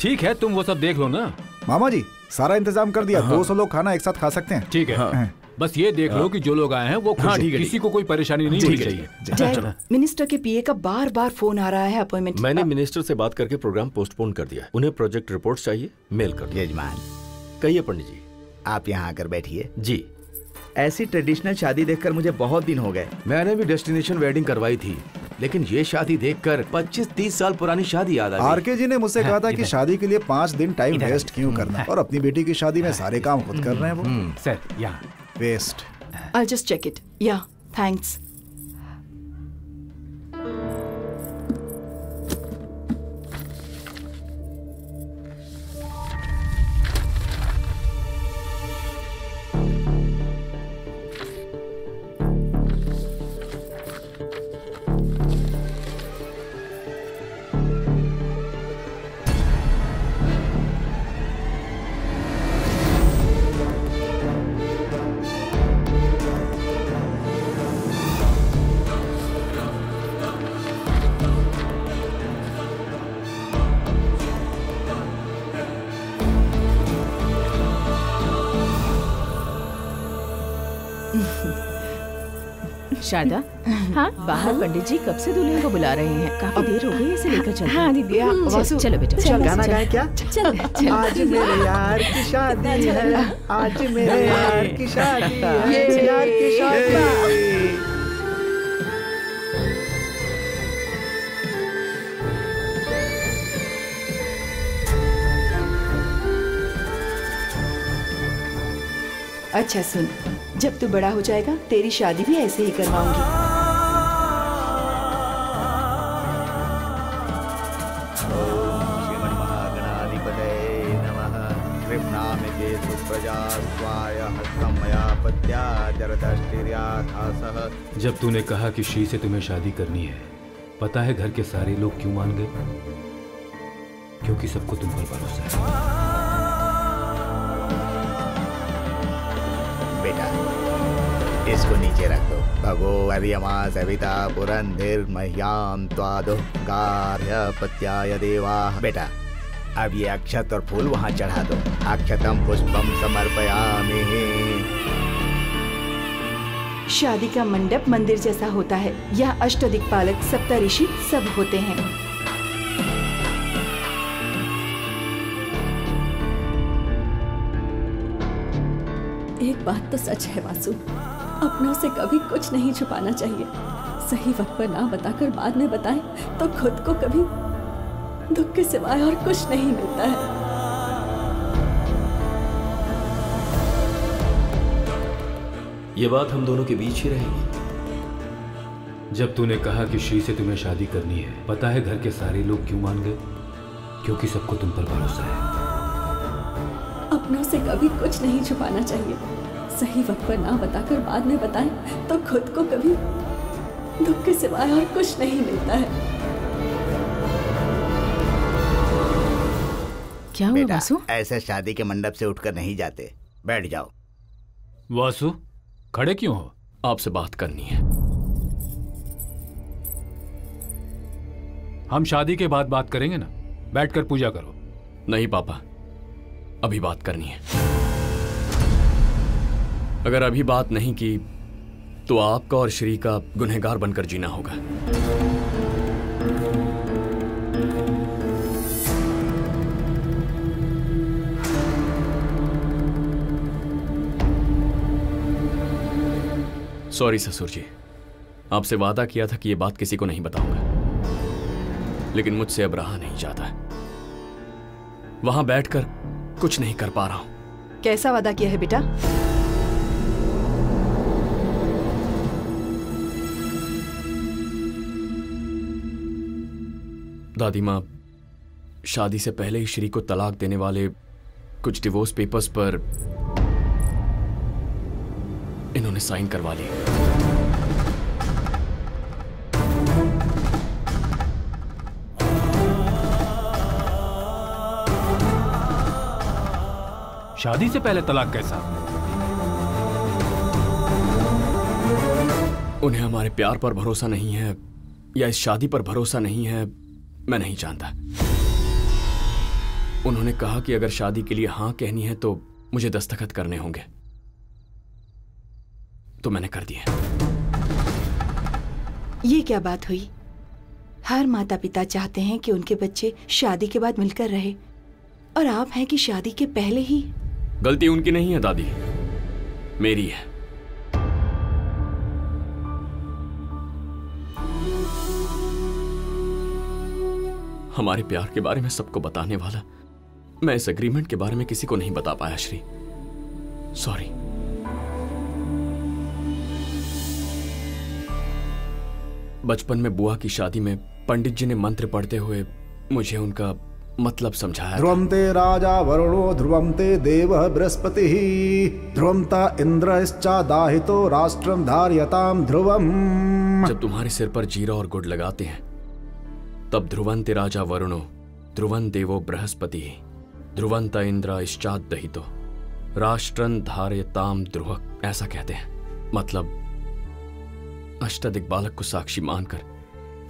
ठीक है, तुम वो सब देख लो ना। मामा जी सारा इंतजाम कर दिया। 200 लोग खाना एक साथ खा सकते हैं। ठीक है, बस ये देख लो कि जो लोग आए हैं वो खुश हैं, किसी को कोई परेशानी नहीं होनी चाहिए। मिनिस्टर के पीए का बार बार फोन आ रहा है अपॉइंटमेंट। मैंने मिनिस्टर से बात करके प्रोग्राम पोस्टपोन कर दिया। उन्हें प्रोजेक्ट रिपोर्ट चाहिए, मेल कर दो। यजमान, कहिए पंडित जी। आप यहाँ आकर बैठिए। जी। ऐसी ट्रेडिशनल शादी देखकर मुझे बहुत दिन हो गए। मैंने भी डेस्टिनेशन वेडिंग करवाई थी, लेकिन ये शादी देखकर 25-30 साल पुरानी शादी याद आ गई। आरके जी ने मुझसे कहा था कि शादी के लिए 5 दिन टाइम वेस्ट क्यों करना, और अपनी बेटी की शादी में सारे काम खुद कर रहे हैं वो। सर यहाँ west. I'll just check it. Yeah, thanks. Sharada, हाँ बाहर पंडित जी कब से दूल्हे को बुला रहे हैं, काफी देर हो गई, इसे लेकर चलो। हाँ दीदी, चलो बेटा, गाना गाए क्या? आज मेरे यार की शादी है, आज मेरे यार की शादी है, यार की शादी। अच्छा सुन, जब तू बड़ा हो जाएगा तेरी शादी भी ऐसे ही करवाऊंगी। श्रीमन्महागणाधिपतये नमः। कृष्णामिते सुप्रजा स्वाय हस्तं मया पत्या जरदष्टिर्याथासः। जब तूने कहा कि श्री से तुम्हें शादी करनी है, पता है घर के सारे लोग क्यों मान गए? क्योंकि सबको तुम पर भरोसा है। बेटा इसको नीचे रख दो। भगो अर्यमा सविता पुरंधिर मह्याम त्वादो गार्हपत्याय देवाः। बेटा अब ये अक्षत और फूल वहाँ चढ़ा दो। अक्षतम पुष्पम समर्पयामि। शादी का मंडप मंदिर जैसा होता है, यहाँ अष्टदिक्पालक सप्तऋषि सब होते हैं। एक बात तो सच है वासु, अपनों से कभी कुछ नहीं छुपाना चाहिए। सही वक्त पर ना बताकर बाद में बताएं तो खुद को कभी दुख के सिवाय और कुछ नहीं मिलता है। ये बात हम दोनों के बीच ही रहेगी। जब तूने कहा कि श्री से तुम्हें शादी करनी है, पता है घर के सारे लोग क्यों मान गए? क्योंकि सबको तुम पर भरोसा है। अपनों से कभी कुछ नहीं छुपाना चाहिए। सही वक्त पर ना बताकर बाद में बताएं तो खुद को कभी दुख के सिवाय और कुछ नहीं मिलता है। क्या हुआ वासु? ऐसे शादी के मंडप से उठकर नहीं जाते। बैठ जाओ। वासु खड़े क्यों हो? आपसे बात करनी है। हम शादी के बाद बात करेंगे ना, बैठकर पूजा करो। नहीं पापा, अभी बात करनी है। अगर अभी बात नहीं की तो आपका और श्री का गुनहगार बनकर जीना होगा। सॉरी ससुर जी, आपसे वादा किया था कि यह बात किसी को नहीं बताऊंगा, लेकिन मुझसे अब रहा नहीं जाता। वहां बैठकर कुछ नहीं कर पा रहा हूं। कैसा वादा किया है बेटा? दादी माँ, शादी से पहले ही श्री को तलाक देने वाले कुछ डिवोर्स पेपर्स पर इन्होंने साइन करवा लिए। शादी से पहले तलाक कैसा? उन्हें हमारे प्यार पर भरोसा नहीं है या इस शादी पर भरोसा नहीं है, मैं नहीं जानता। उन्होंने कहा कि अगर शादी के लिए हाँ कहनी है तो मुझे दस्तखत करने होंगे, तो मैंने कर दिए। ये क्या बात हुई? हर माता पिता चाहते हैं कि उनके बच्चे शादी के बाद मिलकर रहे, और आप हैं कि शादी के पहले ही। गलती उनकी नहीं है दादी, मेरी है। हमारे प्यार के बारे में सबको बताने वाला मैं इस एग्रीमेंट के बारे में किसी को नहीं बता पाया श्री, सॉरी। बचपन में बुआ की शादी में पंडित जी ने मंत्र पढ़ते हुए मुझे उनका मतलब समझाया। ध्रुवं ते राजा वरुणो ध्रुवं ते देवः बृहस्पतिः ध्रुवं ता इंद्रश्चादाहितो राष्ट्रं धारयताम ध्रुवम्। जब तुम्हारे सिर पर जीरा और गुड़ लगाते हैं तब ध्रुवंते राजा वरुणो ध्रुवं देवो बृहस्पतिः ध्रुवंत इंद्रश्चाद दहितो राष्ट्रं धारयताम ध्रुव, ऐसा कहते हैं। मतलब अष्टदिक्पालक को साक्षी मानकर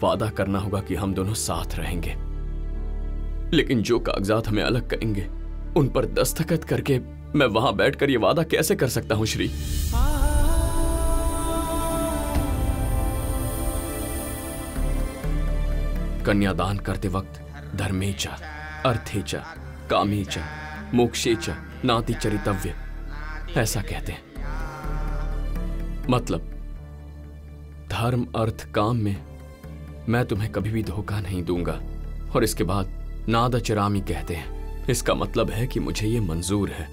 वादा करना होगा कि हम दोनों साथ रहेंगे, लेकिन जो कागजात हमें अलग करेंगे उन पर दस्तखत करके मैं वहां बैठकर यह वादा कैसे कर सकता हूं श्री? कन्यादान करते वक्त धर्मेच अर्थेच कामेच मोक्षेच नाति चरितव्य, ऐसा कहते हैं। मतलब धर्म अर्थ काम में मैं तुम्हें कभी भी धोखा नहीं दूंगा, और इसके बाद नादचरामी कहते हैं। इसका मतलब है कि मुझे यह मंजूर है।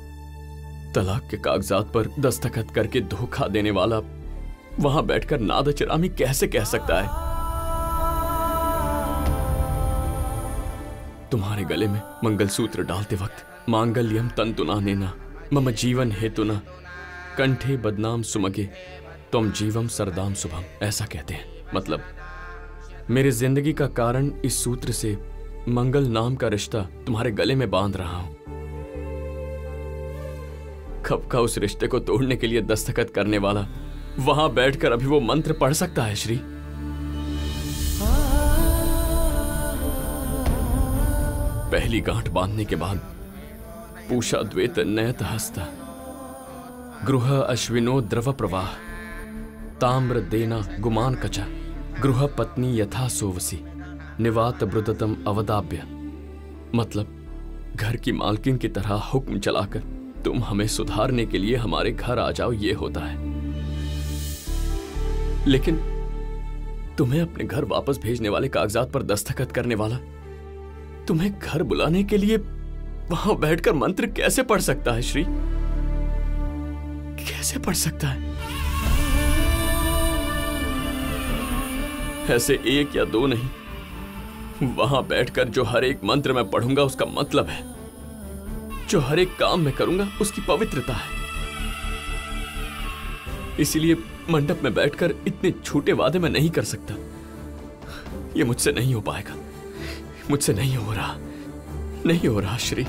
तलाक के कागजात पर दस्तखत करके धोखा देने वाला वहां बैठकर नादचरामी कैसे कह सकता है? तुम्हारे गले में मंगलसूत्र डालते वक्त मांगल्यम तंतुना नेना मम जीवन हेतुना कंठे बदनाम सुमगे तुम जीवम सरदाम शुभम, ऐसा कहते हैं। मतलब मेरी जिंदगी का कारण इस सूत्र से मंगल नाम का रिश्ता तुम्हारे गले में बांध रहा हूं। कब का उस रिश्ते को तोड़ने के लिए दस्तखत करने वाला वहां बैठकर अभी वो मंत्र पढ़ सकता है श्री? पहली गांठ बांधने के बाद पूषा द्वेत नयत हस्ता गृह अश्विनो द्रव प्रवाह ताम्र देना गुमान कचा गृह पत्नी यथा सोवसी निवात ब्रुदतम अवदाभ्य। मतलब घर की मालकिन की तरह हुक्म चलाकर तुम हमें सुधारने के लिए हमारे घर आ जाओ, ये होता है। लेकिन तुम्हें अपने घर वापस भेजने वाले कागजात पर दस्तखत करने वाला तुम्हें घर बुलाने के लिए वहां बैठकर मंत्र कैसे पढ़ सकता है श्री? कैसे पढ़ सकता है? ऐसे एक या दो नहीं, वहां बैठकर जो हर एक मंत्र मैं पढ़ूंगा उसका मतलब है, जो हर एक काम मैं करूंगा उसकी पवित्रता है। इसीलिए मंडप में बैठकर इतने छोटे वादे मैं नहीं कर सकता। ये मुझसे नहीं हो पाएगा, मुझसे नहीं हो रहा, नहीं हो रहा श्री।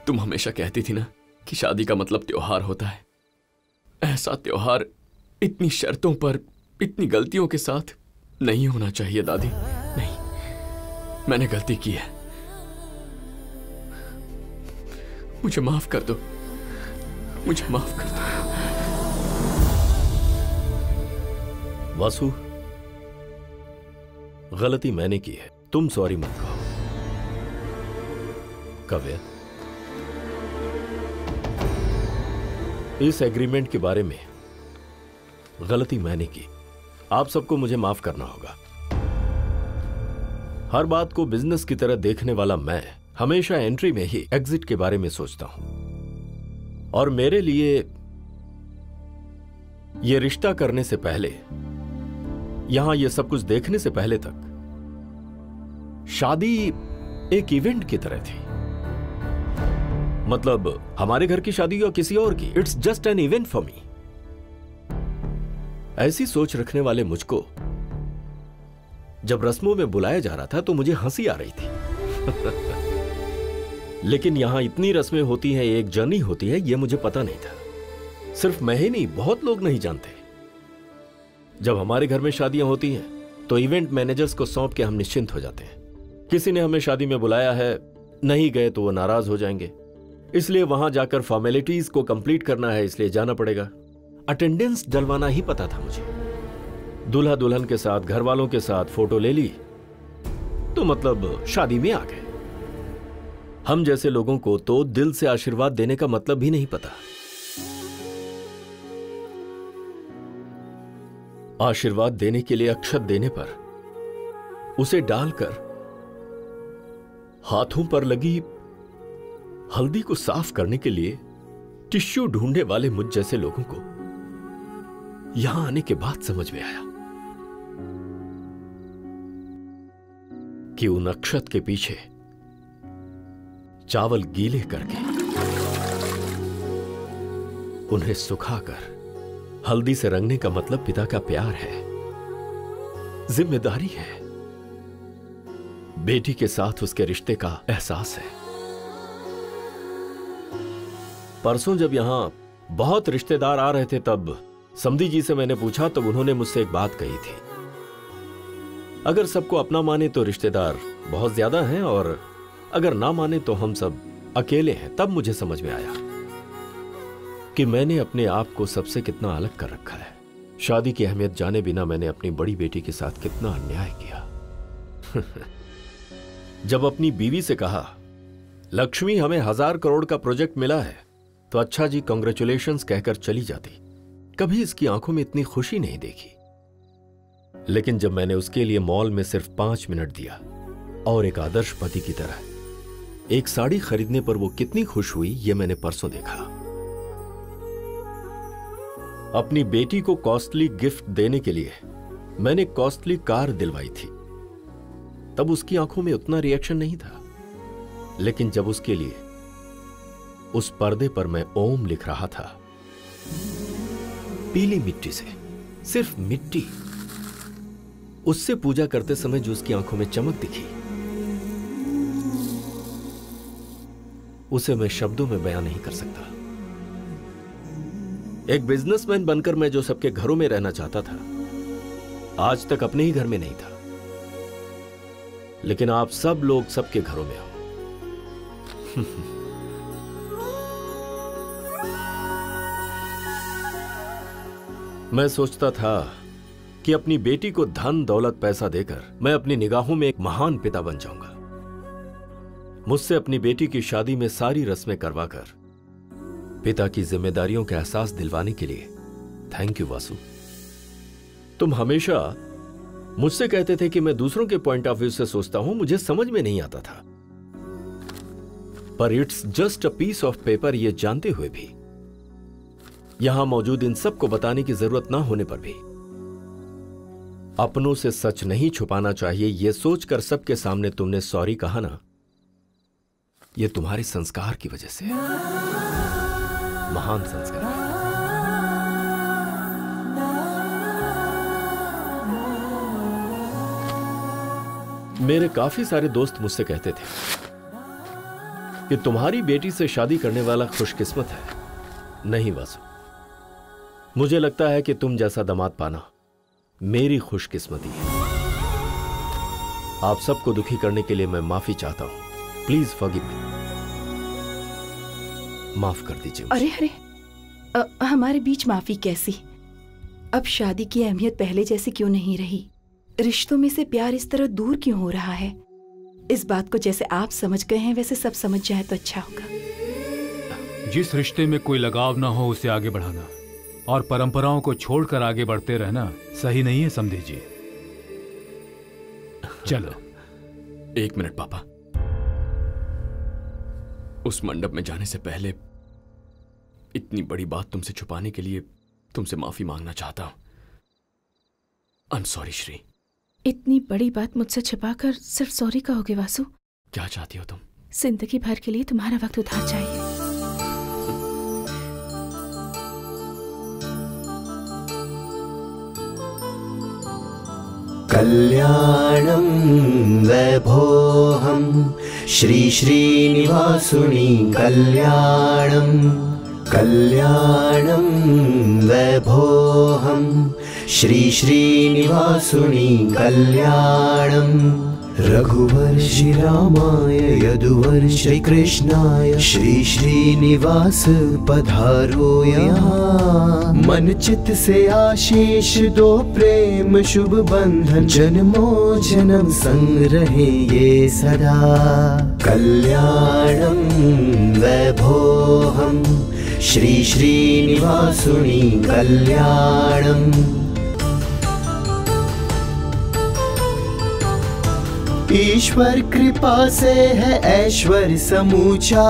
तुम हमेशा कहती थी ना कि शादी का मतलब त्योहार होता है। ऐसा त्योहार इतनी शर्तों पर, इतनी गलतियों के साथ नहीं होना चाहिए दादी। नहीं, मैंने गलती की है, मुझे माफ कर दो, मुझे माफ कर दो। वासु, गलती मैंने की है, तुम सॉरी मत कहो। काव्या, इस एग्रीमेंट के बारे में गलती मैंने की, आप सबको मुझे माफ करना होगा। हर बात को बिजनेस की तरह देखने वाला मैं हमेशा एंट्री में ही एग्जिट के बारे में सोचता हूं, और मेरे लिए यह रिश्ता करने से पहले, यहां यह सब कुछ देखने से पहले तक शादी एक इवेंट की तरह थी। मतलब हमारे घर की शादी या किसी और की, it's just an event for me. ऐसी सोच रखने वाले मुझको जब रस्मों में बुलाया जा रहा था तो मुझे हंसी आ रही थी। लेकिन यहां इतनी रस्में होती हैं, एक जर्नी होती है, यह मुझे पता नहीं था। सिर्फ मैं ही नहीं, बहुत लोग नहीं जानते। जब हमारे घर में शादियां होती हैं तो इवेंट मैनेजर्स को सौंप के हम निश्चिंत हो जाते हैं। किसी ने हमें शादी में बुलाया है, नहीं गए तो वो नाराज हो जाएंगे, इसलिए वहां जाकर फॉर्मेलिटीज को कंप्लीट करना है, इसलिए जाना पड़ेगा। अटेंडेंस डलवाना ही पता था मुझे। दूल्हा दुल्हन के साथ, घर वालों के साथ फोटो ले ली तो मतलब शादी में आ गए। हम जैसे लोगों को तो दिल से आशीर्वाद देने का मतलब भी नहीं पता। आशीर्वाद देने के लिए अक्षत देने पर उसे डालकर हाथों पर लगी हल्दी को साफ करने के लिए टिश्यू ढूंढने वाले मुझ जैसे लोगों को यहां आने के बाद समझ में आया कि उन अक्षत के पीछे चावल गीले करके उन्हें सुखाकर हल्दी से रंगने का मतलब पिता का प्यार है, जिम्मेदारी है, बेटी के साथ उसके रिश्ते का एहसास है। परसों जब यहां बहुत रिश्तेदार आ रहे थे तब समधी जी से मैंने पूछा, तब उन्होंने मुझसे एक बात कही थी, अगर सबको अपना माने तो रिश्तेदार बहुत ज्यादा हैं और अगर ना माने तो हम सब अकेले हैं। तब मुझे समझ में आया कि मैंने अपने आप को सबसे कितना अलग कर रखा है। शादी की अहमियत जाने बिना मैंने अपनी बड़ी बेटी के साथ कितना अन्याय किया। जब अपनी बीवी से कहा, लक्ष्मी हमें 1000 करोड़ का प्रोजेक्ट मिला है, तो अच्छा जी कांग्रेचुलेशंस कहकर चली जाती। कभी इसकी आंखों में इतनी खुशी नहीं देखी। लेकिन जब मैंने उसके लिए मॉल में सिर्फ 5 मिनट दिया और एक आदर्श पति की तरह एक साड़ी खरीदने पर वो कितनी खुश हुई, ये मैंने परसों देखा। अपनी बेटी को कॉस्टली गिफ्ट देने के लिए मैंने कॉस्टली कार दिलवाई थी, तब उसकी आंखों में उतना रिएक्शन नहीं था। लेकिन जब उसके लिए उस पर्दे पर मैं ओम लिख रहा था, पीली मिट्टी से, सिर्फ मिट्टी, उससे पूजा करते समय जो उसकी आंखों में चमक दिखी, उसे मैं शब्दों में बयान नहीं कर सकता। एक बिजनेसमैन बनकर मैं जो सबके घरों में रहना चाहता था, आज तक अपने ही घर में नहीं था। लेकिन आप सब लोग सबके घरों में हो। मैं सोचता था कि अपनी बेटी को धन दौलत पैसा देकर मैं अपनी निगाहों में एक महान पिता बन जाऊंगा। मुझसे अपनी बेटी की शादी में सारी रस्में करवाकर पिता की जिम्मेदारियों का एहसास दिलवाने के लिए थैंक यू वासु। तुम हमेशा मुझसे कहते थे कि मैं दूसरों के पॉइंट ऑफ व्यू से सोचता हूं, मुझे समझ में नहीं आता था। पर it's just a piece of paper, ये जानते हुए भी, यहां मौजूद इन सबको बताने की जरूरत ना होने पर भी, अपनों से सच नहीं छुपाना चाहिए, यह सोचकर सबके सामने तुमने सॉरी कहा ना, यह तुम्हारे संस्कार की वजह से है, महान संस्कार। मेरे काफी सारे दोस्त मुझसे कहते थे कि तुम्हारी बेटी से शादी करने वाला खुशकिस्मत है। नहीं वासु, मुझे लगता है कि तुम जैसा दामाद पाना मेरी खुशकिस्मती है। आप सबको दुखी करने के लिए मैं माफी चाहता हूं। Please forgive me. माफ कर दीजिए मुझे। अरे अरे, हमारे बीच माफी कैसी? अब शादी की अहमियत पहले जैसी क्यों नहीं रही? रिश्तों में से प्यार इस तरह दूर क्यों हो रहा है? इस बात को जैसे आप समझ गए हैं वैसे सब समझ जाए तो अच्छा होगा। जिस रिश्ते में कोई लगाव ना हो उसे आगे बढ़ाना और परंपराओं को छोड़कर आगे बढ़ते रहना सही नहीं है समधी जी। चलो। एक मिनट पापा, उस मंडप में जाने से पहले इतनी बड़ी बात तुमसे छुपाने के लिए तुमसे माफी मांगना चाहता हूं। I am sorry Shri. इतनी बड़ी बात मुझसे छिपाकर सिर्फ सॉरी कहोगे वासु? क्या चाहती हो तुम? जिंदगी भर के लिए तुम्हारा वक्त उधार चाहिए। कल्याणं वैभोहं श्री श्रीनिवासुनि कल्याणं कल्याणं वैभोहं श्री श्रीनिवासुनि कल्याणं रघुवर्षि रामाय यदुवर्षि कृष्णाय श्री श्रीनिवास पधारो यहाँ। मन चित से आशीष दो प्रेम शुभ बंधन जन्मों जन्म संग रहे ये सदा। कल्याणं वैभोहं श्री श्रीनिवासुनि कल्याणं। ईश्वर कृपा से है ऐश्वर्य समूचा,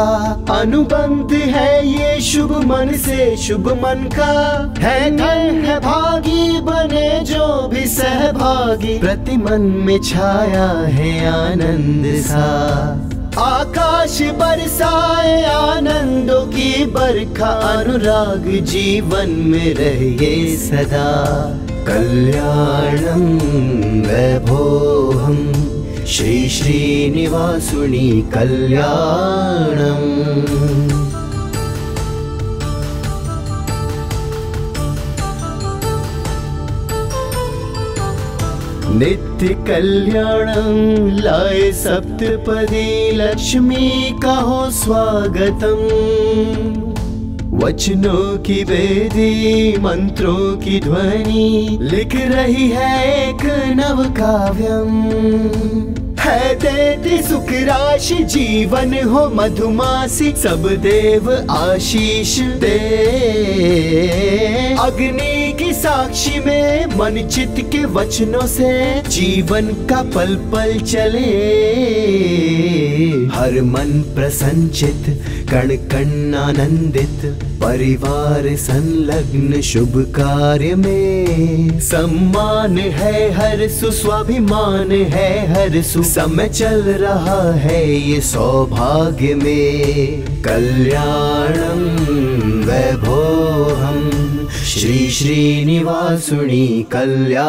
अनुबंध है ये शुभ मन से शुभ मन का। है धन है भागी बने जो भी सहभागी, प्रति मन में छाया है आनंद सा। आकाश बरसाए आनंदों की बरखा, अनुराग जीवन में रहे सदा। कल्याणं वैभोहं श्री श्रीनिवासुनि कल्याणं। नित्य कल्याणं लाए सप्तपदी, लक्ष्मी का हो स्वागतम। वचनों की वेदी मंत्रों की ध्वनि, लिख रही है एक नव काव्यम। है देती सुख राशि जीवन हो मधुमासी, सब देव आशीष दे। अग्नि की साक्षी में मन चित के वचनों से जीवन का पल पल चले। हर मन प्रसन्नचित कण कण आनंदित, परिवार संलग्न शुभ कार्य में। सम्मान है हर सु स्वाभिमान है हर सु, समय चल रहा है ये सौभाग्य में। कल्याणं वैभोहं श्री श्रीनिवासुनि कल्याणं।